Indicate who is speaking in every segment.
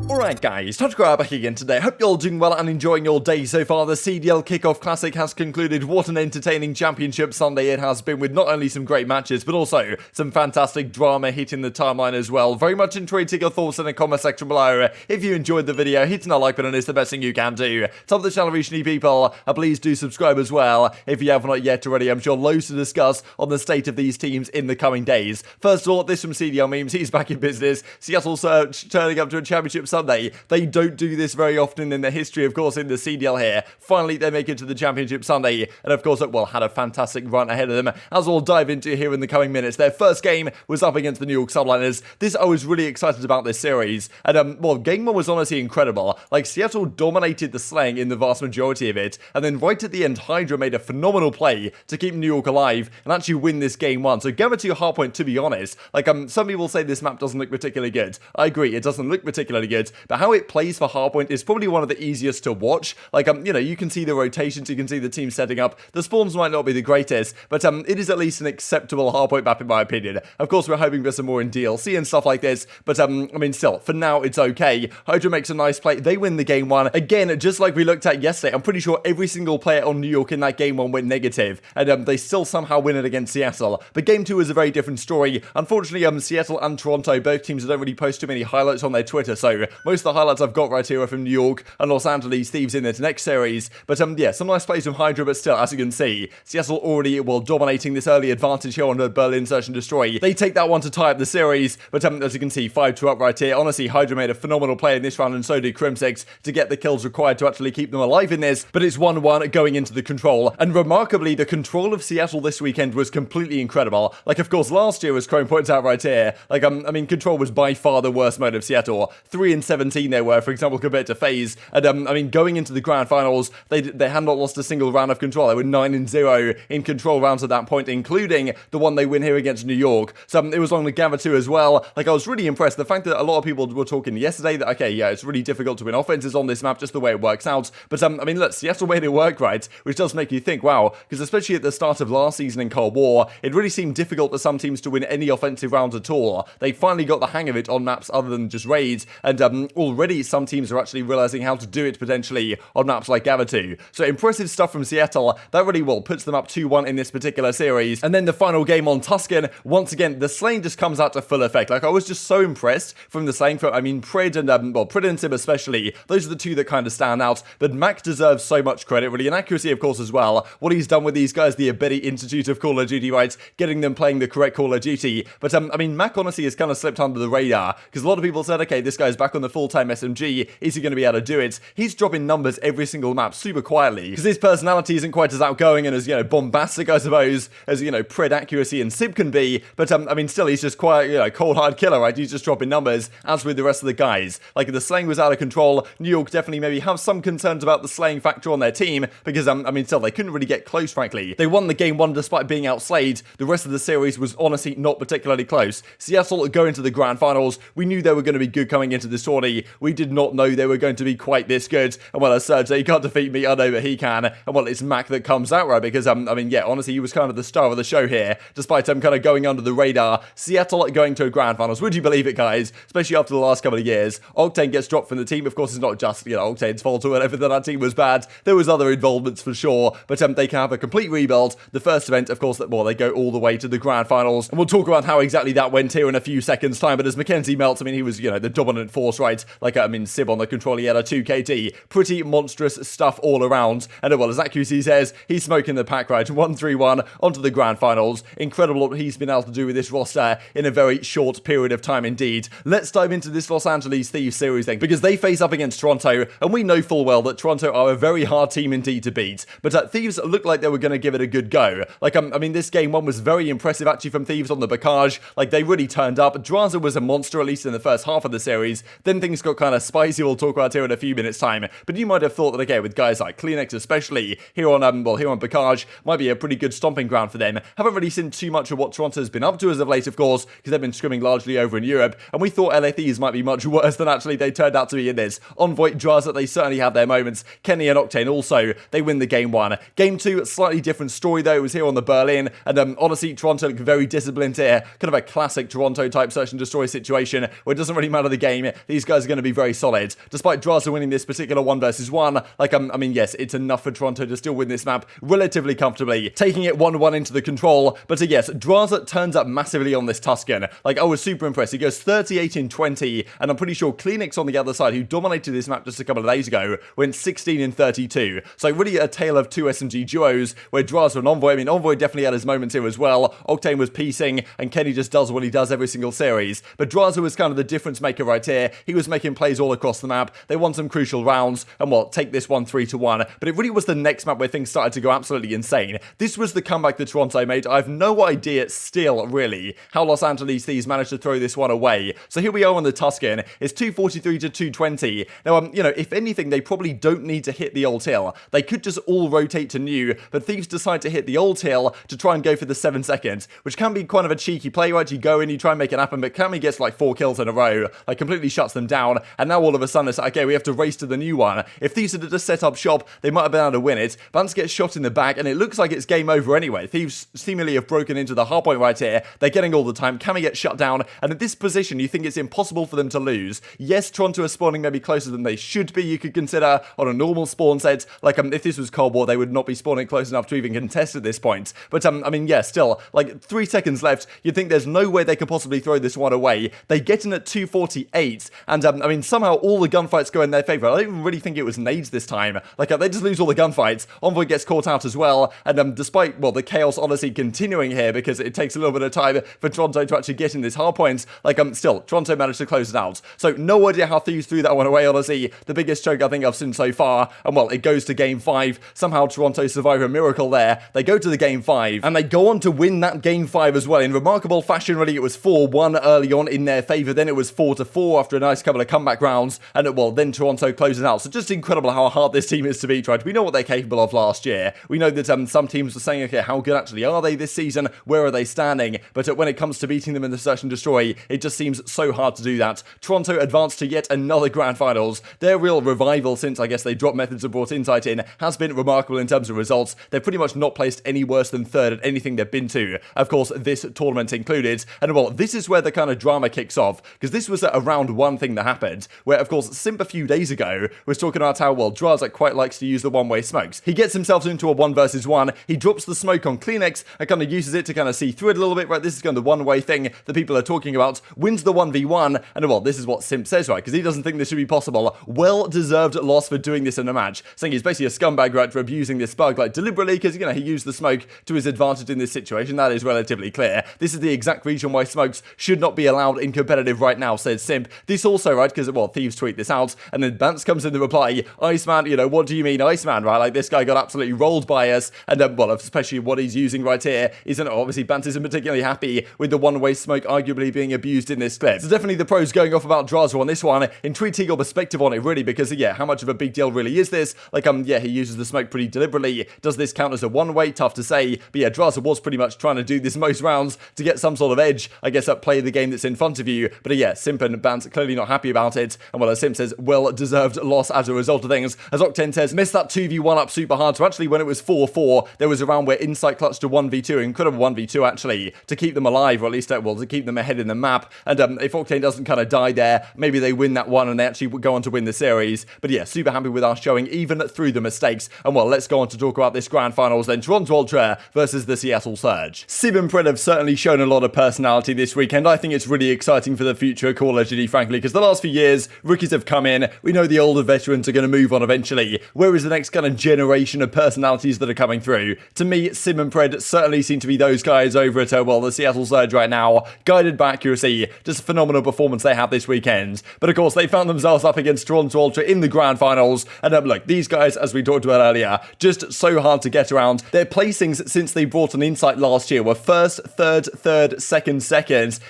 Speaker 1: Alright guys, TacticalRab back again today. Hope you're all doing well and enjoying your day so far. The CDL Kickoff Classic has concluded. What an entertaining championship Sunday it has been, with not only some great matches, but also some fantastic drama hitting the timeline as well. Very much enjoyed your thoughts in the comment section below. If you enjoyed the video, hitting that like button is the best thing you can do. Top of the channel reach new people, please do subscribe as well. If you have not yet already, I'm sure loads to discuss on the state of these teams in the coming days. First of all, this from CDL Memes, he's back in business. Seattle Search turning up to a championship Sunday. They don't do this very often in the history, of course, in the CDL here. Finally, they make it to the championship Sunday, and of course, well, had a fantastic run ahead of them, as we'll dive into here in the coming minutes. Their first game was up against the New York Subliners. I was really excited about this series, and well, game one was honestly incredible. Like, Seattle dominated the slaying in the vast majority of it, and then right at the end, Hydra made a phenomenal play to keep New York alive and actually win this game one. So give it to your hardpoint, to be honest. Like, some people say this map doesn't look particularly good. I agree, it doesn't look particularly good, but how it plays for hardpoint is probably one of the easiest to watch. Like, you know, you can see the rotations, you can see the team setting up. The spawns might not be the greatest, but it is at least an acceptable hardpoint map in my opinion. Of course, we're hoping for some more in DLC and stuff like this, but I mean, still, for now, it's okay. Hydra makes a nice play. They win the game one. Again, just like we looked at yesterday, I'm pretty sure every single player on New York in that game one went negative, and they still somehow win it against Seattle. But game two is a very different story. Unfortunately, Seattle and Toronto, both teams don't really post too many highlights on their Twitter, so most of the highlights I've got right here are from New York and Los Angeles Thieves in this next series. But yeah, some nice plays from Hydra, but still, as you can see, Seattle already, well, dominating this early advantage here on the Berlin Search and Destroy. They take that one to tie up the series, but as you can see, 5-2 up right here. Honestly, Hydra made a phenomenal play in this round, and so did Crimsix to get the kills required to actually keep them alive in this. But it's 1-1 going into the control, and remarkably, the control of Seattle this weekend was completely incredible. Like, of course, last year, as Chrome points out right here, like, I mean, control was by far the worst mode of Seattle. 3-17 they were, for example, compared to FaZe. And I mean, going into the grand finals, they had not lost a single round of control. They were 9-0 in control rounds at that point, including the one they win here against New York. So it was on the Gather 2 as well. Like, I was really impressed. The fact that a lot of people were talking yesterday that, okay, yeah, it's really difficult to win offenses on this map, just the way it works out. But I mean, look, Seattle made it work, right? Which does make you think, wow, because especially at the start of last season in Cold War, it really seemed difficult for some teams to win any offensive rounds at all. They finally got the hang of it on maps other than just raids, and already some teams are actually realizing how to do it potentially on maps like Gather 2. So impressive stuff from Seattle. That really, well, puts them up 2-1 in this particular series. And then the final game on Tuscan, once again, the slaying just comes out to full effect. Like, I was just so impressed from the slaying. I mean, Prid and, well, Prid and Simp especially, those are the two that kind of stand out. But Mack deserves so much credit, really, and accuracy, of course, as well. What he's done with these guys, the aBeZy Institute of Call of Duty, right? Getting them playing the correct Call of Duty. But, I mean, Mack honestly has kind of slipped under the radar, because a lot of people said, okay, this guy's back on the full-time SMG, is he going to be able to do it? He's dropping numbers every single map super quietly, because his personality isn't quite as outgoing and as, you know, bombastic, I suppose, as, you know, Pred, accuracy, and Simp can be. But, I mean, still, he's just quite, you know, cold hard killer, right? He's just dropping numbers, as with the rest of the guys. Like, the slaying was out of control. New York definitely maybe have some concerns about the slaying factor on their team, because, I mean, still, they couldn't really get close, frankly. They won the game one despite being outslayed. The rest of the series was honestly not particularly close. Seattle go into the grand finals. We knew they were going to be good coming into this tourney. We did not know they were going to be quite this good. And well, as Serge, he can't defeat me, I know that he can. And well, it's Mack that comes out, right? Because, I mean, yeah, honestly, he was kind of the star of the show here, despite him kind of going under the radar. Seattle going to a grand finals. Would you believe it, guys? Especially after the last couple of years. Octane gets dropped from the team. Of course, it's not just, you know, Octane's fault or whatever that team was bad. There was other involvements for sure, but they can have a complete rebuild. The first event, of course, well, they go all the way to the grand finals, and we'll talk about how exactly that went here in a few seconds time. But as Mackenzie melts, I mean, he was, you know, the dominant force, right? Like, I mean, Sib on the control, he had a 2KT. Pretty monstrous stuff all around. And well, as accuracy says, he's smoking the pack, right? 1-3-1 onto the grand finals. Incredible what he's been able to do with this roster in a very short period of time indeed. Let's dive into this Los Angeles Thieves series then, because they face up against Toronto, and we know full well that Toronto are a very hard team indeed to beat. But Thieves looked like they were going to give it a good go. Like, I mean, this game one was very impressive actually from Thieves on the Bacage. Like, they really turned up. Drazah was a monster, at least in the first half of the series. Then things got kind of spicy. We'll talk about here in a few minutes time. But you might have thought that, okay, with guys like CleanX especially, here on Bacage, might be a pretty good stomping ground for them. Haven't really seen too much of what Toronto's been up to as of late, of course, because they've been scrimming largely over in Europe, and we thought LA Thieves might be much worse than actually they turned out to be in this. Envoy, Drazah, they certainly have their moments. Kenny and Octane also, they win the game one. Game two, slightly different story though. It was here on the Berlin, and honestly, Toronto looked very disciplined here. Kind of a classic Toronto type search and destroy situation, where it doesn't really matter the game. These these guys are going to be very solid. Despite Drazah winning this particular 1v1, like, I mean, yes, it's enough for Toronto to still win this map relatively comfortably, taking it 1-1 into the control. But yes, Drazah turns up massively on this Tuscan. Like, I was super impressed. He goes 38 in 20, and I'm pretty sure CleanX on the other side, who dominated this map just a couple of days ago, went 16 in 32. So really a tale of two SMG duos, where Drazah and Envoy, I mean, Envoy definitely had his moments here as well. Octane was piecing, and Kenny just does what he does every single series. But Drazah was kind of the difference maker right here. He was making plays all across the map. They won some crucial rounds, and well, take this one 3-1. But it really was the next map where things started to go absolutely insane. This was the comeback that Toronto made. I have no idea still, really, how Los Angeles Thieves managed to throw this one away. So here we are on the Tuscan. It's 243 to 220. Now, you know, if anything, they probably don't need to hit the old hill. They could just all rotate to new, but Thieves decide to hit the old hill to try and go for the 7 seconds, which can be kind of a cheeky play, right? You go in, you try and make it happen, but Cammy gets like 4 kills in a row, like completely shuts them down, and now all of a sudden it's like, okay, we have to race to the new one. If Thieves had just set up shop, they might have been able to win it. Bance gets shot in the back, and it looks like it's game over anyway. Thieves seemingly have broken into the hardpoint right here. They're getting all the time. Cammy gets shut down, and at this position, you think it's impossible for them to lose. Yes, Toronto are spawning maybe closer than they should be, you could consider, on a normal spawn set. Like, if this was Cold War, they would not be spawning close enough to even contest at this point. But, I mean, yeah, still, like, 3 seconds left, you'd think there's no way they could possibly throw this one away. They get in at 248, and, I mean, somehow all the gunfights go in their favor. I don't even really think it was nades this time. Like, they just lose all the gunfights. Envoy gets caught out as well, and, despite, well, the Chaos Odyssey continuing here, because it takes a little bit of time for Toronto to actually get in this hard point, like, still, Toronto managed to close it out. So, no idea how Thieves threw that one away, honestly. The biggest choke I think I've seen so far, and, well, it goes to Game 5. Somehow Toronto survive a miracle there. They go to the Game 5, and they go on to win that Game 5 as well. In remarkable fashion, really, it was 4-1 early on in their favor, then it was 4-4 after a nice couple of comeback rounds, and, well, then Toronto closes out. So just incredible how hard this team is to beat, right? We know what they're capable of last year. We know that some teams were saying, okay, how good actually are they this season? Where are they standing? But when it comes to beating them in the Search and Destroy, it just seems so hard to do that. Toronto advanced to yet another Grand Finals. Their real revival since, I guess, they dropped Methods and brought Insight in has been remarkable in terms of results. They've pretty much not placed any worse than third at anything they've been to. Of course, this tournament included. And, well, this is where the kind of drama kicks off, because this was a round 1 thing that happened, where, of course, Simp a few days ago was talking about how, well, Drazah quite likes to use the one-way smokes. He gets himself into a 1v1, he drops the smoke on CleanX and kind of uses it to kind of see through it a little bit, right? This is kind of the one-way thing that people are talking about, wins the 1v1, and, well, this is what Simp says, right? Because he doesn't think this should be possible. Well-deserved loss for doing this in a match, saying he's basically a scumbag, right, for abusing this bug, like, deliberately, because, you know, he used the smoke to his advantage in this situation. That is relatively clear. This is the exact reason why smokes should not be allowed in competitive right now, says Simp. This also, right, because, well, Thieves tweet this out, and then Bance comes in the reply, Iceman, you know, what do you mean Iceman, right? Like, this guy got absolutely rolled by us, and, well, especially what he's using right here isn't, obviously, Bance isn't particularly happy with the one-way smoke arguably being abused in this clip. So definitely the pros going off about Drazah on this one, intriguing your perspective on it, really, because, yeah, how much of a big deal really is this? Like, yeah, he uses the smoke pretty deliberately. Does this count as a one-way? Tough to say. But yeah, Drazah was pretty much trying to do this most rounds to get some sort of edge, I guess, at play the game that's in front of you. But yeah, Simp and Bance are clearly not happy about it. And, well, as Simp says, well-deserved loss as a result of things. As Octane says, missed that 2v1 up super hard. So actually, when it was 4-4, there was a round where Insight clutched a 1v2, incredible 1v2 actually, to keep them alive, or at least, well, to keep them ahead in the map. And if Octane doesn't kind of die there, maybe they win that one and they actually go on to win the series. But yeah, super happy with our showing, even through the mistakes. And, well, let's go on to talk about this Grand Finals then. Toronto Ultra versus the Seattle Surge. Simp and Pred have certainly shown a lot of personality this weekend. I think it's really exciting for the future of Call of Duty, frankly, because the last few years, rookies have come in. We know the older veterans are going to move on eventually. Where is the next kind of generation of personalities that are coming through? To me, Simp and Pred certainly seem to be those guys over at, well, the Seattle Surge right now. Guided by accuracy, just a phenomenal performance they had this weekend. But, of course, they found themselves up against Toronto Ultra in the Grand Finals. And, look, these guys, as we talked about earlier, just so hard to get around. Their placings since they brought an Insight last year were first, third, second,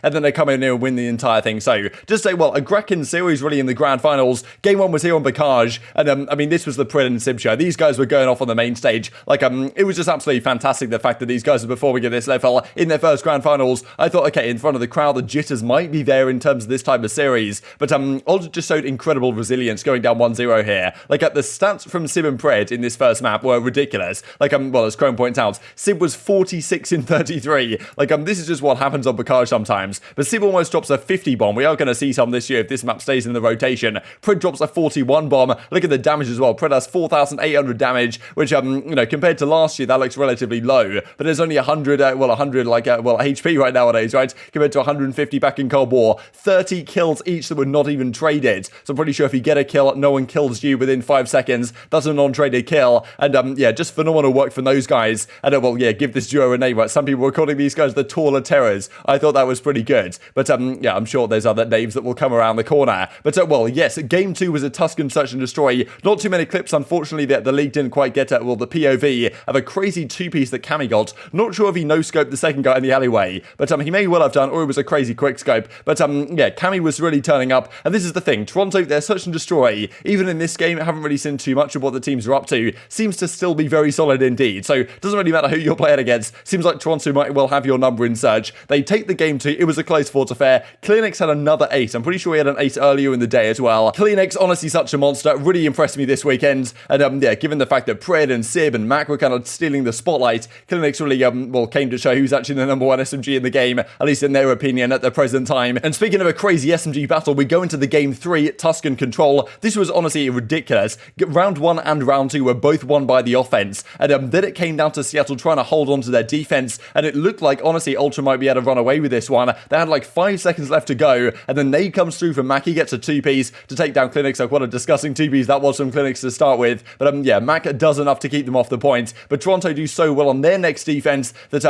Speaker 1: and then they come in here and win the entire thing. So, just say, well, a Grekin series really in the Grand Finals. Game 1 was here on Bacage, and, I mean, this was the Pred and Simp show. These guys were going off on the main stage. Like, it was just absolutely fantastic, the fact that these guys are performing at this level in their first Grand Finals. I thought, okay, in front of the crowd, the jitters might be there in terms of this type of series, but, Ultra just showed incredible resilience going down 1-0 here. Like, the stats from Simp and Pred in this first map were ridiculous. Like, well, as Chrome points out, Simp was 46 in 33. Like, this is just what happens on Bacage sometimes. But Simp almost drops a 50 bomb. We are going to see some of this this year if this map stays in the rotation. Pred drops a 41 bomb. Look at the damage as well. Pred has 4,800 damage, which, compared to last year, that looks relatively low. But there's only 100 HP right nowadays, right? Compared to 150 back in Cold War. 30 kills each that were not even traded. So I'm pretty sure if you get a kill, no one kills you within 5 seconds. That's a non-traded kill. And, just phenomenal work from those guys. And, give this duo a name, right? Some people were calling these guys the taller terrors. I thought that was pretty good. But, I'm sure there's other names that will come around the corner. But, yes, Game 2 was a Tuscan Search and Destroy. Not too many clips, unfortunately, that the league didn't quite get at, the POV of a crazy two-piece that Cammy got. Not sure if he no-scoped the second guy in the alleyway. But, he may well have done, or it was a crazy quick-scope. But, Cammy was really turning up. And this is the thing. Toronto, their Search and Destroy, even in this game, I haven't really seen too much of what the teams are up to. Seems to still be very solid indeed. So, it doesn't really matter who you're playing against. Seems like Toronto might well have your number in Search. They take the game 2. It was a close fought affair. CleanX had another ace. I'm pretty sure he had an ace earlier in the day as well. CleanX, honestly, such a monster. Really impressed me this weekend. And, given the fact that Pred and Sib and Mack were kind of stealing the spotlight, CleanX really, came to show who's actually the number 1 SMG in the game, at least in their opinion, at the present time. And speaking of a crazy SMG battle, we go into the game 3, Tuscan Control. This was honestly ridiculous. Round 1 and round 2 were both won by the offense. And, then it came down to Seattle trying to hold on to their defense. And it looked like, honestly, Ultra might be able to run away with this one. They had like 5 seconds left to go. And then nade comes through from Mack. He gets a 2-piece to take down CleanX. Like, what a disgusting 2-piece that was from CleanX to start with. But, Mack does enough to keep them off the point. But Toronto do so well on their next defense that,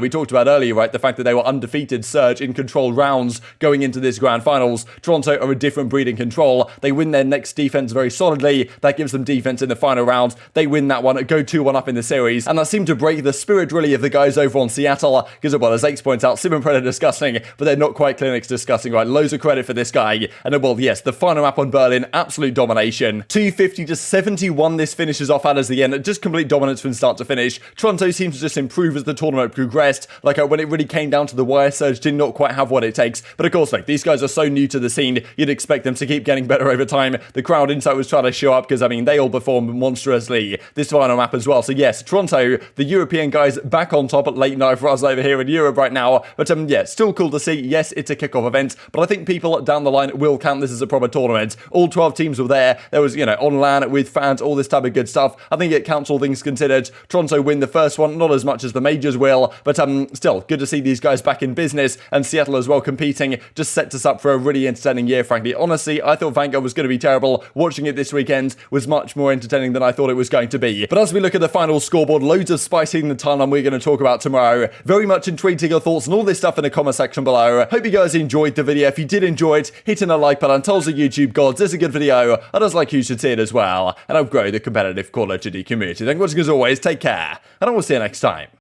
Speaker 1: we talked about earlier, right? The fact that they were undefeated Surge in control rounds going into this grand finals. Toronto are a different breed in control. They win their next defense very solidly. That gives them defense in the final round. They win that one, go 2-1 up in the series. And that seemed to break the spirit really of the guys over on Seattle. Because, as Ace points out, Sim and Pred are disgusting, but they're not quite CleanX disgusting, right? Loads of credit for this guy. And, yes, the final map on Berlin, absolute domination. 250-71 this finishes off at as the end. Just complete dominance from start to finish. Toronto seems to just improve as the tournament progressed. Like, when it really came down to the wire, Surge did not quite have what it takes. But, of course, these guys are so new to the scene, you'd expect them to keep getting better over time. The crowd insight was trying to show up because, they all performed monstrously this final map as well. So, yes, Toronto, the European guys, back on top at late night for us over here in Europe right now. But, still cool to see. Yes, it's a kickoff event, but I think people down the line will count this as a proper tournament. All 12 teams were there. There was, on LAN with fans, all this type of good stuff. I think it counts all things considered. Toronto win the first one, not as much as the majors will, but still, good to see these guys back in business, and Seattle as well competing. Just sets us up for a really entertaining year, frankly. Honestly, I thought Vanguard was going to be terrible. Watching it this weekend was much more entertaining than I thought it was going to be. But as we look at the final scoreboard, loads of spicy in the timeline we're going to talk about tomorrow. Very much intrigued to your thoughts and all this stuff in the comment section below. Hope you guys enjoyed the video. If you did enjoy it, hitting a like button tells the YouTube gods it's a good video. I just like you should see it as well. And I'll grow the competitive Call of Duty community. Thank you for watching as always. Take care. And I will see you next time.